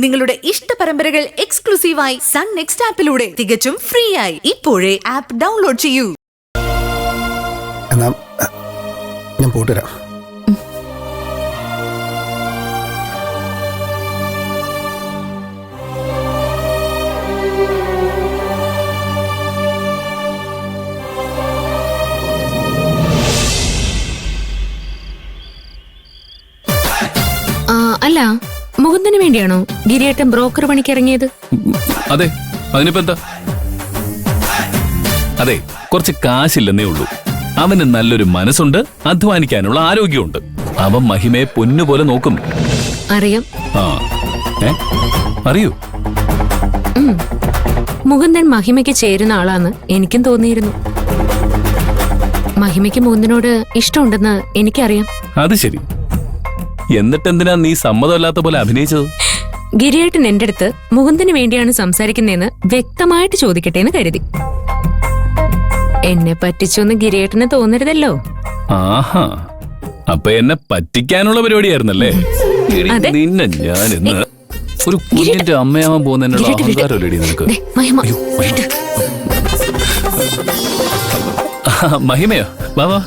നിങ്ങളുടെ ഇഷ്ട പരമ്പരകൾ എക്സ്ക്ലൂസീവായി സൺ നെക്സ്റ്റ് ആപ്പിലൂടെ തികച്ചും ഫ്രീ ആയി ഇപ്പോഴേ ആപ്പ് ഡൗൺലോഡ് ചെയ്യൂ. എന്നാ ഞാൻ പോയിട്ട് വരാം. അല്ല, മുകുന്ദന് വേണ്ടിയാണോ ഗിരിയേട്ടൻ ബ്രോക്കർ പണിക്ക് ഇറങ്ങിയത്? അതെ, അതിനിപ്പോ എന്താ? അതെ, കുറച്ച് കാശില്ലെന്നേ ഉള്ളൂ. അവന് നല്ലൊരു മനസ്സുണ്ട്, അധ്വാനിക്കാനുള്ള ആരോഗ്യമുണ്ട്. അവൻ മഹിമയെ പൊന്നുപോലെ നോക്കും. അറിയാം. അറിയൂ? മുകുന്ദൻ മഹിമയ്ക്ക് ചേരുന്ന ആളാന്ന് എനിക്കും തോന്നിയിരുന്നു. മഹിമയ്ക്ക് മുകുന്ദനോട് ഇഷ്ടമുണ്ടെന്ന് എനിക്കറിയാം. അത് ശരി. എന്നിട്ടെന്തിനാ നീ സമ്മതമല്ലാത്ത പോലെ അഭിനയിച്ചത്? ഗിരിയേട്ടൻ എന്റെ അടുത്ത് മുകുന്ദന് വേണ്ടിയാണ് സംസാരിക്കുന്നതെന്ന് വ്യക്തമായിട്ട് ചോദിക്കട്ടെ എന്ന് കരുതി. എന്നെ പറ്റിച്ചൊന്ന് ഗിരിയേട്ടന് തോന്നരുതല്ലോ. ആഹാ, അപ്പൊ എന്നെ പറ്റിക്കാനുള്ള പരിപാടിയായിരുന്നല്ലേ? നിന്നെ ഞാൻ ഇന്ന് ഒരു കുഞ്ഞിന്റെ അമ്മയാവാൻ പോകുന്നതിനുള്ള അഹങ്കാരമല്ലേടി നിനക്ക്? മഹിമയോ? വാ വാ.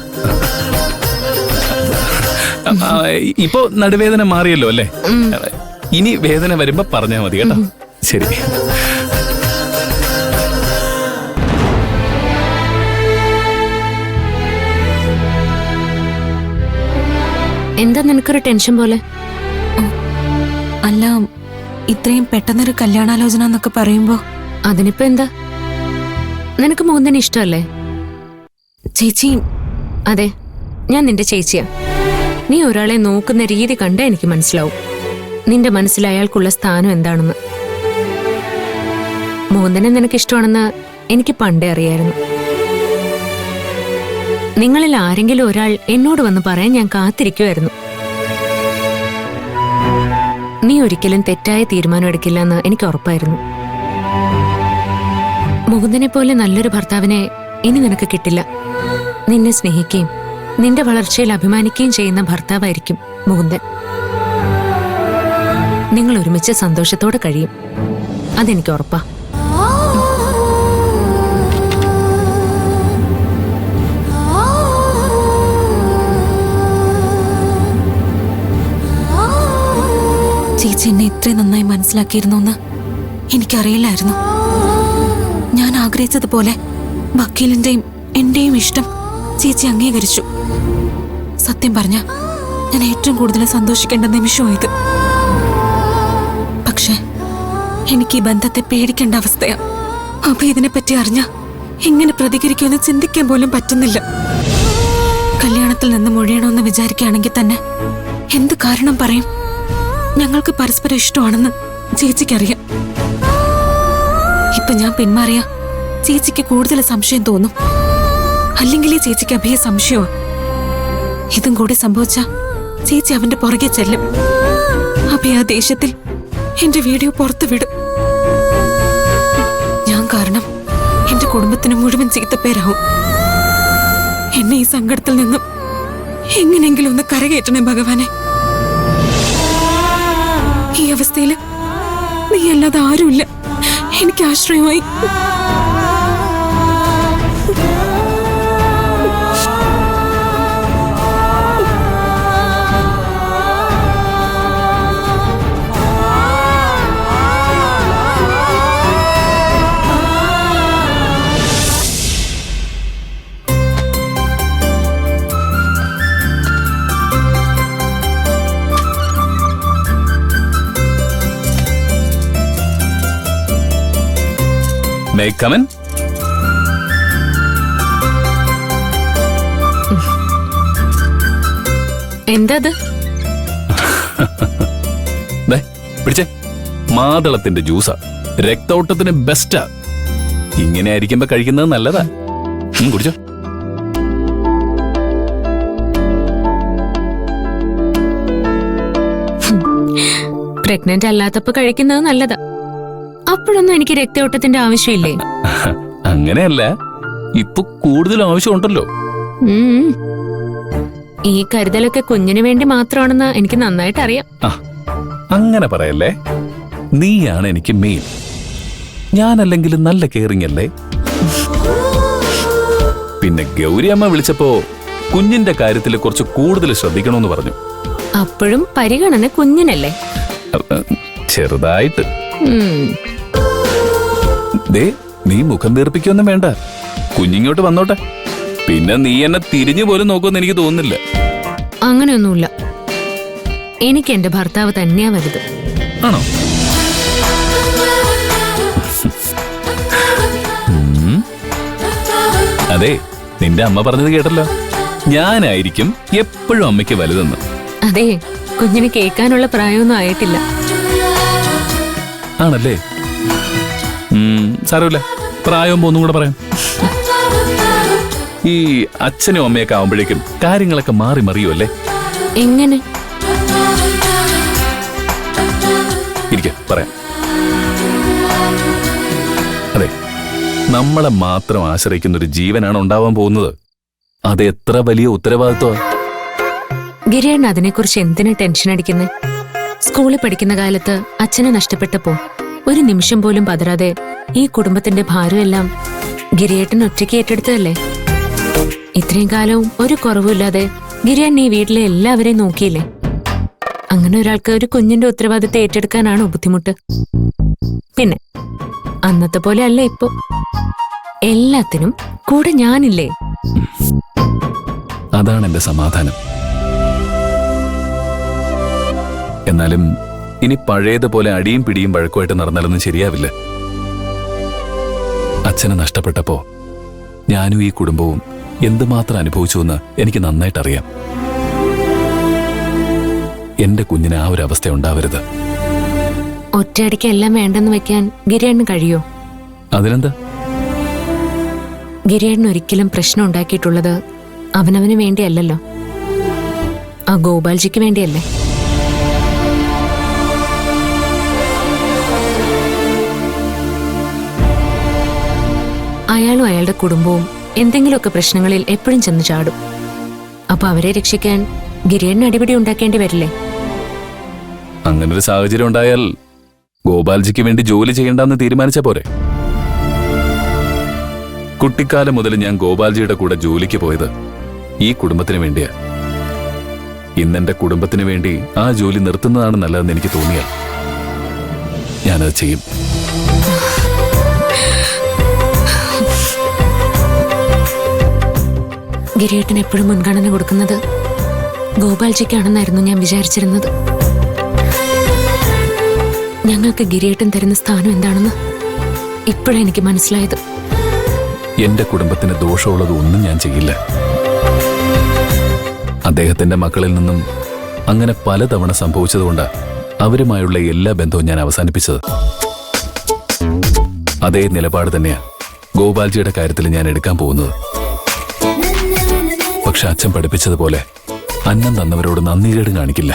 ഇപ്പൊ നടുവേദന മാറിയല്ലോ അല്ലേ? ഇനി വേദന വരുമ്പോ പറഞ്ഞാ മതി കേട്ടോ. ശരി. എന്താ നിനക്കൊരു ടെൻഷൻ പോലെ? അല്ല, ഇത്രയും പെട്ടെന്നൊരു കല്യാണാലോചന എന്നൊക്കെ പറയുമ്പോ അതിനിപ്പോ എന്താ? നിനക്ക് മുകുന്ദന് ഇഷ്ടമല്ലേ? ചേച്ചി. അതെ, ഞാൻ നിന്റെ ചേച്ചിയാ. നീ ഒരാളെ നോക്കുന്ന രീതി കണ്ട എനിക്ക് മനസ്സിലാവും നിന്റെ മനസ്സിൽ അയാൾക്കുള്ള സ്ഥാനം എന്താണെന്ന്. മുകുന്ദനെ നിനക്ക് ഇഷ്ടമാണെന്ന് എനിക്ക് പണ്ടേ അറിയായിരുന്നു. നിങ്ങളിൽ ആരെങ്കിലും ഒരാൾ എന്നോട് വന്ന് പറയാൻ ഞാൻ കാത്തിരിക്കുമായിരുന്നു. നീ ഒരിക്കലും തെറ്റായ തീരുമാനം എടുക്കില്ല എന്ന് എനിക്ക് ഉറപ്പായിരുന്നു. മുകുന്ദനെ പോലെ നല്ലൊരു ഭർത്താവിനെ ഇനി നിനക്ക് കിട്ടില്ല. നിന്നെ സ്നേഹിക്കുകയും നിന്റെ വളർച്ചയിൽ അഭിമാനിക്കുകയും ചെയ്യുന്ന ഭർത്താവായിരിക്കും മുകുന്ദൻ. നിങ്ങൾ ഒരുമിച്ച് സന്തോഷത്തോടെ കഴിയും, അതെനിക്ക് ഉറപ്പാ. ചേച്ചി എന്നെ ഇത്രയും നന്നായി മനസ്സിലാക്കിയിരുന്നു എന്ന് എനിക്കറിയില്ലായിരുന്നു. ഞാൻ ആഗ്രഹിച്ചതുപോലെ വക്കീലിന്റെയും എന്റെയും ഇഷ്ടം ചേച്ചി അംഗീകരിച്ചു. സത്യം പറഞ്ഞ ഞാൻ ഏറ്റവും കൂടുതൽ സന്തോഷിക്കേണ്ട നിമിഷമായത്. പക്ഷെ എനിക്ക് ഈ ബന്ധത്തെ പേടിക്കേണ്ട അവസ്ഥയാ. അപ്പൊ ഇതിനെപ്പറ്റി അറിഞ്ഞ എങ്ങനെ പ്രതികരിക്കുമെന്ന് ചിന്തിക്കാൻ പോലും പറ്റുന്നില്ല. കല്യാണത്തിൽ നിന്ന് മൊഴിയണമെന്ന് വിചാരിക്കുകയാണെങ്കിൽ തന്നെ എന്ത് കാരണം പറയും? ഞങ്ങൾക്ക് പരസ്പരം ഇഷ്ടമാണെന്ന് ചേച്ചിക്കറിയാം. ഇപ്പൊ ഞാൻ പിന്മാറിയ ചേച്ചിക്ക് കൂടുതൽ സംശയം തോന്നും. അല്ലെങ്കിൽ ഈ ചേച്ചിക്ക് അഭയ സംശയമാ. ഇതും കൂടി സംഭവിച്ച ചേച്ചി അവന്റെ പുറകെ ചെല്ലും. അഭയ ആ ദേഷ്യത്തിൽ എന്റെ വീഡിയോ പുറത്തു വിടും. ഞാൻ കാരണം എന്റെ കുടുംബത്തിന് മുഴുവൻ ചീത്തപ്പേരാവും. എന്നെ ഈ സങ്കടത്തിൽ നിന്നും എങ്ങനെയെങ്കിലും ഒന്ന് കരകയറ്റണേ ഭഗവാനെ. ഈ അവസ്ഥയില് നീ അല്ലാതെ ആരുമില്ല എനിക്ക് ആശ്രയമായി. May I come in? എന്താ പിടിച്ചേ, മാതളത്തിന്റെ ജ്യൂസാ. രക്തോട്ടത്തിന് ബെസ്റ്റാ. ഇങ്ങനെ ആയിരിക്കുമ്പോ കഴിക്കുന്നത് നല്ലതാ. കുടിച്ചോ. പ്രഗ്നന്റ് അല്ലാത്തപ്പോ കഴിക്കുന്നത് നല്ലതാ. അപ്പോഴൊന്നും എനിക്ക് രക്തയോട്ടത്തിന്റെ ആവശ്യമില്ലേ? അങ്ങനെയല്ല, ഇപ്പൊ കൂടുതൽ ആവശ്യമുണ്ടല്ലോ. ഈ കരുതലൊക്കെ കുഞ്ഞിന് വേണ്ടി മാത്രമാണെന്ന് എനിക്ക് നന്നായിട്ട് അറിയാം. അങ്ങനെ പറയല്ലേ. നീയാണ് എനിക്ക് മെയിൻ. ഞാനല്ലെങ്കിൽ നല്ല കെയറിങ് അല്ലേ? പിന്നെ ഗൗരി അമ്മ വിളിച്ചപ്പോ കുഞ്ഞിന്റെ കാര്യത്തിൽ കുറച്ച് കൂടുതൽ ശ്രദ്ധിക്കണമെന്ന് പറഞ്ഞു. അപ്പോഴും പരിഗണന കുഞ്ഞിനല്ലേ? ചെറുതായിട്ട്. ഉം. ദേ, നീ മുഖം വീർപ്പിക്കൊന്നും വേണ്ട. കുഞ്ഞിങ്ങോട്ട് വന്നോട്ടെ. പിന്നെ നീ എന്നെ തിരിഞ്ഞു പോലും നോക്കുമെന്ന് എനിക്ക് തോന്നുന്നില്ല. അങ്ങനെയൊന്നുമില്ല. എനിക്ക് എന്റെ ഭർത്താവ് തന്നെയാ വലുത്. ആണോ? അതെ, നിന്റെ അമ്മ പറഞ്ഞത് കേട്ടല്ലോ, ഞാനായിരിക്കും എപ്പോഴും അമ്മയ്ക്ക് വലുതെന്ന്. അതെ, കുഞ്ഞിന് കേൾക്കാനുള്ള പ്രായമൊന്നും ആയിട്ടില്ല. ആണല്ലേ? സാരമില്ല, പ്രായമാകുമ്പോ ഒന്നും കൂടെ പറയാം. ഈ അച്ഛനും അമ്മയൊക്കെ ആവുമ്പോഴേക്കും കാര്യങ്ങളൊക്കെ മാറി മറിയുമല്ലേ? എങ്ങനെ? പറയാം. അതെ, നമ്മളെ മാത്രം ആശ്രയിക്കുന്ന ഒരു ജീവനാണ് ഉണ്ടാവാൻ പോകുന്നത്. അത് എത്ര വലിയ ഉത്തരവാദിത്വമാണ്. ഗിരിയേട്ടൻ അതിനെക്കുറിച്ച് എന്തിനാ ടെൻഷൻ അടിക്കുന്നത്? സ്കൂളിൽ പഠിക്കുന്ന കാലത്ത് അച്ഛനെ നഷ്ടപ്പെട്ടപ്പോ ഒരു നിമിഷം പോലും പതറാതെ ഈ കുടുംബത്തിന്റെ ഭാരമെല്ലാം ഗിരിയേട്ടൻ ഒറ്റയ്ക്ക് ഏറ്റെടുത്തതല്ലേ? ഇത്രയും കാലവും ഒരു കുറവുമില്ലാതെ ഗിരിയേട്ടൻ ഈ വീട്ടിലെ എല്ലാവരെയും നോക്കിയില്ലേ? അങ്ങനെ ഒരാൾക്ക് ഒരു കുഞ്ഞിന്റെ ഉത്തരവാദിത്തം ഏറ്റെടുക്കാനാണോ ബുദ്ധിമുട്ട്? പിന്നെ അന്നത്തെ പോലെ അല്ല ഇപ്പോ. എല്ലാത്തിനും കൂടെ ഞാനില്ലേ? അതാണ് എന്റെ സമാധാനം. എന്നാലും ഇനി പഴയതുപോലെ അടിയും പിടിയും വഴക്കുമായിട്ട് നടന്നാലൊന്നും ശരിയാവില്ല. അച്ഛനെ നഷ്ടപ്പെട്ടപ്പോ ഞാനും ഈ കുടുംബവും എന്തുമാത്രം അനുഭവിച്ചുവെന്ന് എനിക്ക് നന്നായിട്ടറിയാം. എന്റെ കുഞ്ഞിന് ആ ഒരു അവസ്ഥ ഉണ്ടാവരുത്. ഒറ്റയടിക്ക് എല്ലാം വേണ്ടെന്ന് വെക്കാൻ ഗിരിയേട്ടന് കഴിയോ? അതിനെന്താ? ഗിരിയേട്ടൻ ഒരിക്കലും പ്രശ്നം ഉണ്ടാക്കിയിട്ടുള്ളത് അവനവന് വേണ്ടിയല്ലല്ലോ, ആ ഗോപാൽജിക്ക് വേണ്ടിയല്ലേ? അയാളും അയാളുടെ കുടുംബവും എന്തെങ്കിലുമൊക്കെ പ്രശ്നങ്ങളിൽ എപ്പോഴും ചെന്ന് ചാടും. അപ്പൊ അവരെ രക്ഷിക്കാൻ ഗിരിയേട്ടന് അടിപിടി ഉണ്ടാക്കേണ്ടി വരില്ലേ? അങ്ങനൊരു സാഹചര്യം ഉണ്ടായാൽ ഗോപാൽജിക്ക് വേണ്ടി ജോലി ചെയ്യണ്ടെന്ന് തീരുമാനിച്ച പോരെ? കുട്ടിക്കാലം മുതൽ ഞാൻ ഗോപാൽജിയുടെ കൂടെ ജോലിക്ക് പോയത് ഈ കുടുംബത്തിന് വേണ്ടിയാ. ഇന്നെന്റെ കുടുംബത്തിന് വേണ്ടി ആ ജോലി നിർത്തുന്നതാണ് നല്ലതെന്ന് എനിക്ക് തോന്നിയാൽ ഞാനത് ചെയ്യും. ഗിരിയേട്ടൻ എപ്പോഴും മുൻഗണന കൊടുക്കുന്നത് ഗോപാൽജിക്കാണെന്നായിരുന്നു ഞാൻ വിചാരിച്ചിരുന്നത്. ഞങ്ങൾക്ക് ഗിരിയേട്ടൻ തരുന്ന സ്ഥാനം എന്താണെന്ന് ഇപ്പോഴാണ് എനിക്ക് മനസ്സിലായത്. എന്റെ കുടുംബത്തിന് ദോഷമുള്ളത് ഒന്നും ഞാൻ ചെയ്യില്ല. അദ്ദേഹത്തിന്റെ മക്കളിൽ നിന്നും അങ്ങനെ പലതവണ സംഭവിച്ചതുകൊണ്ട് അവരുമായുള്ള എല്ലാ ബന്ധവും ഞാൻ അവസാനിപ്പിച്ചത്. അതേ നിലപാട് തന്നെയാ ഗോപാൽജിയുടെ കാര്യത്തിൽ ഞാൻ എടുക്കാൻ പോകുന്നത്. പക്ഷെ അച്ഛൻ പഠിപ്പിച്ചതുപോലെ അന്നം തന്നവരോട് നന്ദികേട് കാണിക്കില്ല.